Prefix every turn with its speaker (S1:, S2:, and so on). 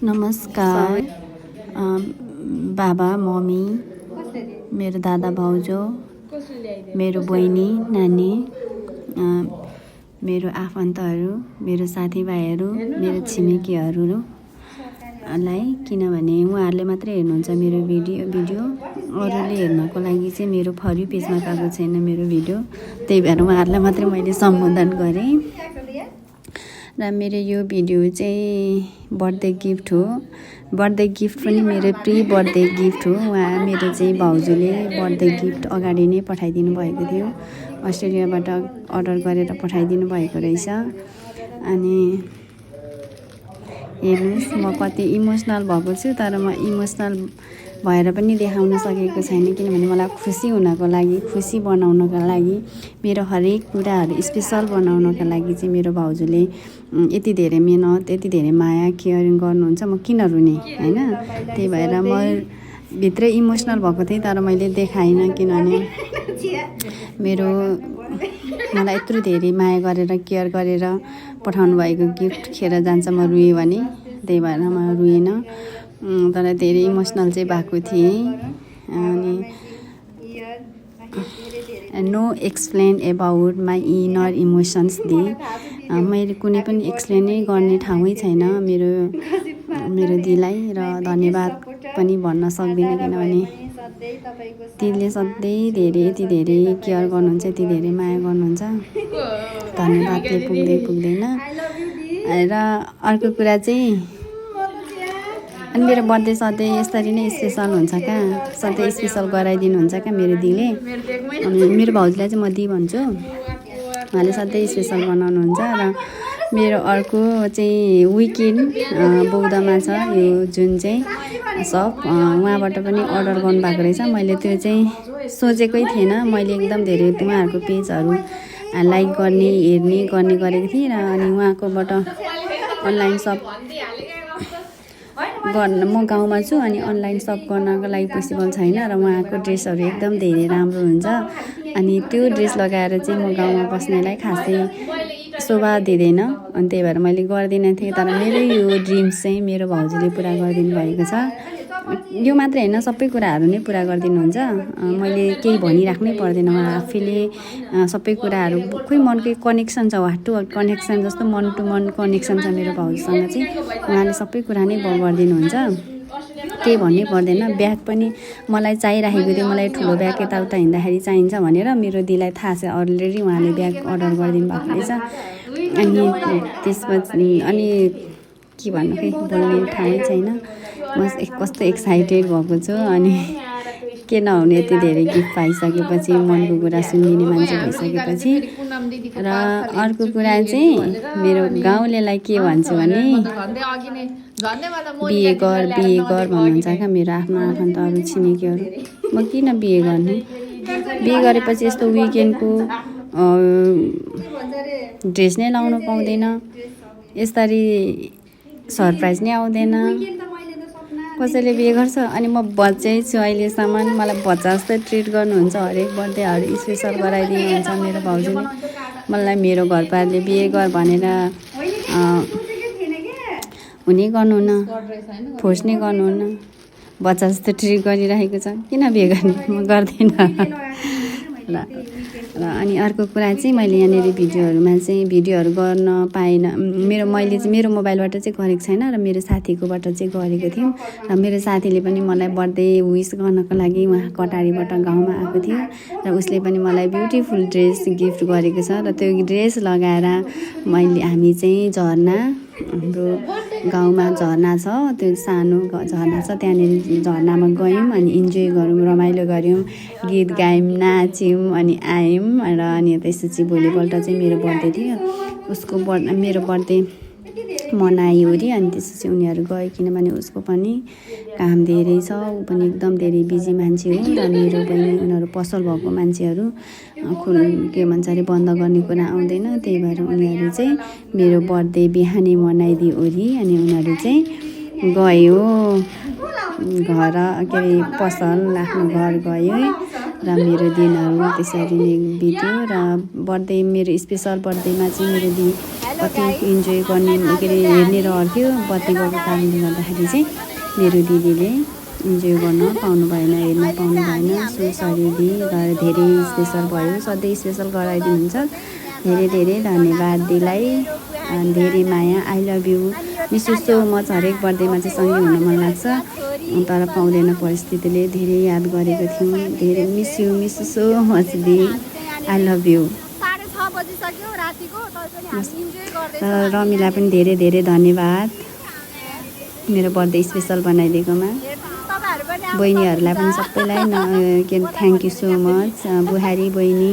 S1: नमस्कार बाबा मम्मी मेरो दादा भाउजू मेरो बहिनी नानी मेरो आफन्तहरू मेरो साथीभाइहरू मेरो छिमेकीहरूलाई किनभने उहाँहरूले मात्रै हेर्नुहुन्छ मेरो भिडियो अरूले हेर्नको लागि चाहिँ मेरो फर यू पेजमा गएको छैन मेरो भिडियो, त्यही भएर उहाँहरूलाई मात्रै मैले सम्बोधन गरेँ। र मेरो यो भिडियो चाहिँ बर्थडे गिफ्ट हो। बर्थडे गिफ्ट पनि मेरो प्री बर्थडे गिफ्ट हो। उहाँ मेरो चाहिँ भाउजूले बर्थडे गिफ्ट अगाडि नै पठाइदिनु भएको थियो, अस्ट्रेलियाबाट अर्डर गरेर पठाइदिनु भएको रहेछ। अनि हेर्नुहोस् म कति इमोसनल भएको छु, तर म इमोसनल भएर पनि देखाउन सकेको छैन, किनभने मलाई खुसी हुनको लागि, खुसी बनाउनको लागि, मेरो हरेक कुराहरू स्पेसल बनाउनको लागि चाहिँ मेरो भाउजूले यति धेरै मेहनत, यति धेरै माया केयरिङ गर्नुहुन्छ। म किन रुने हैन, त्यही भएर म भित्रै इमोसनल भएको थिएँ, तर मैले देखाइनँ, किनभने मलाई यत्रो धेरै माया गरेर केयर गरेर पठाउनु भएको गिफ्ट खेर जान्छ म रुएँ भने, त्यही भएर म रुएन, तर धेरै इमोसनल चाहिँ भएको थिएँ। अनि know explain about my inner emotions the, मैले कुनै पनि एक्सप्लेनै गर्ने ठाउँै छैन मेरो दिलाई, र धन्यवाद पनि भन्न सक्दिनँ, किनभने दिदीले सधैँ यति धेरै केयर गर्नुहुन्छ, यति धेरै माया गर्नुहुन्छ, धन्यवादले पुग्दैन। र अर्को कुरा चाहिँ, अनि मेरो बर्थडे सधैँ यसरी नै स्पेसल हुन्छ क्या, सधैँ स्पेसल गराइदिनुहुन्छ क्या मेरो दिदीले। अनि मेरो भाउजूलाई चाहिँ म दी भन्छु, उहाँले सधैँ स्पेसल बनाउनुहुन्छ। र मेरो अर्को चाहिँ विकेन्ड बौद्धमा छ यो जुन चाहिँ सप, उहाँबाट पनि अर्डर गर्नुभएको रहेछ। मैले त्यो चाहिँ सोचेकै थिएन, मैले एकदम धेरै उहाँहरूको पेजहरू लाइक गर्ने गरेको थिएँ। र अनि उहाँकोबाट अनलाइन सप गर्न, म गाउँमा छु, अनि अनलाइन सप गर्नको लागि पोसिबल छैन, र उहाँको ड्रेसहरू एकदम धेरै राम्रो हुन्छ। अनि त्यो ड्रेस लगाएर चाहिँ म गाउँमा बस्नेलाई खासै शोभा दिँदैन, अनि त्यही भएर मैले गर्दिनँ थिएँ। तर मेरो यो ड्रिम्स चाहिँ मेरो भाउजूले पुरा गरिदिनु भएको छ। यो मात्रै होइन, सबै कुराहरू नै पुरा गरिदिनुहुन्छ। मैले केही भनिराख्नै पर्दैन, उहाँ आफैले सबै कुराहरू, खोइ मनकै कनेक्सन छ, वाट टु कनेक्सन जस्तो मन टु मन कनेक्सन छ मेरो भाउजूसँग चाहिँ। उहाँले सबै कुरा नै गरिदिनुहुन्छ, केही भन्नै पर्दैन। ब्याग पनि मलाई चाहिरहेको थियो, मलाई ठुलो ब्याग यताउता हिँड्दाखेरि चाहिन्छ भनेर मेरो दिदीलाई थाहा छ अलरेडी, उहाँले ब्याग अर्डर गरिदिनु भएको रहेछ। अनि त्यसपछि अनि के भन्नु, खै बोल्ने ठाउँै छैन, म कस्तो एक्साइटेड भएको छु। अनि के नहुने, यति धेरै गिफ्ट पाइसकेपछि, मनको कुरा सुनिदिने मान्छे भइसकेपछि। र अर्को कुरा चाहिँ, मेरो गाउँलेलाई के भन्छु भने, बिहे गर भन्नुहुन्छ क्या मेरो आफ्नो आफन्तहरू, छिमेकीहरू। म किन बिहे गर्ने, बिहे गरेपछि यस्तो विकेन्डको ड्रेस नै लाउनु पाउँदैन, यसरी सरप्राइज नै आउँदैन, कसैले बिहे गर्छ। अनि म बच्चै छु अहिलेसम्म, मलाई बच्चा जस्तै ट्रिट गर्नुहुन्छ, हरेक बर्थडेहरू स्पेसल गराइदिनुहुन्छ मेरो भाउजूले। मलाई मेरो घरपालले बिहे गर भनेर हुने गर्नुहुन्न, फोर्स नै गर्नुहुन्न, बच्चा जस्तो ट्रिट गरिरहेको छ, किन बिहे गर्ने, म गर्दिनँ। र अनि अर्को कुरा चाहिँ, मैले यहाँनिर भिडियोहरू गर्न पाइनँ, मैले चाहिँ मेरो मोबाइलबाट चाहिँ गरेको छैन, र मेरो साथीकोबाट चाहिँ गरेको थियौँ। र मेरो साथीले पनि मलाई बर्थडे विस गर्नको लागि उहाँ कटारीबाट गाउँमा आएको थियो, र उसले पनि मलाई ब्युटिफुल ड्रेस गिफ्ट गरेको छ। र त्यो ड्रेस लगाएर हामी चाहिँ हाम्रो गाउँमा झरना छ, त्यो सानो झरना छ, त्यहाँनिर झरनामा गयौँ, अनि इन्जोय गऱ्यौँ, रमाइलो गऱ्यौँ, गीत गायौँ, नाच्यौँ, अनि आयौँ। र अनि त्यसपछि भोलिपल्ट चाहिँ मेरो बर्थडे थियो, मेरो बर्थडे मनायो अरे, अनि त्यसपछि उनीहरू गयो, किनभने उसको पनि काम धेरै छ, ऊ पनि एकदम धेरै बिजी मान्छे हो। र मेरो बहिनी उनीहरू पसल भएको मान्छेहरू, के भन्छ अरे, बन्द गर्ने कुरा आउँदैन, त्यही भएर उनीहरू चाहिँ मेरो बर्थडे बिहानै मनाइदियो अरे। अनि उनीहरू चाहिँ गयो घर, के अरे, पसल आफ्नो घर गयो, र मेरो दिनहरू त्यसरी नै बित्यो। र बर्थडे मेरो स्पेसल बर्थडेमा चाहिँ मेरो दिदी कति इन्जोय गर्ने के अरे हेर्ने रहन्थ्यो। बत्ती गएको कारणले गर्दाखेरि चाहिँ मेरो दिदीले इन्जोय गर्न पाउनु भएन, हेर्न पाउनु भएन। सो सरी दी, धेरै स्पेसल भयो, सधैँ स्पेसल गराइदिनुहुन्छ। धेरै धेरै धन्यवाद दिलाई, धेरै माया, I love you, miss you so much. हरेक बर्थडेमा चाहिँ सँगै हुन मन लाग्छ तर पाउँदैन परिस्थितिले। धेरै याद गरेको थियौँ, धेरै miss you so much the, I love you. Ramila पनि धेरै धेरै धन्यवाद मेरो बर्थडे स्पेसल बनाइदिएकोमा। बहिनीहरूलाई पनि सबैलाई थ्याङ्क यू सो मच। बुहारी बहिनी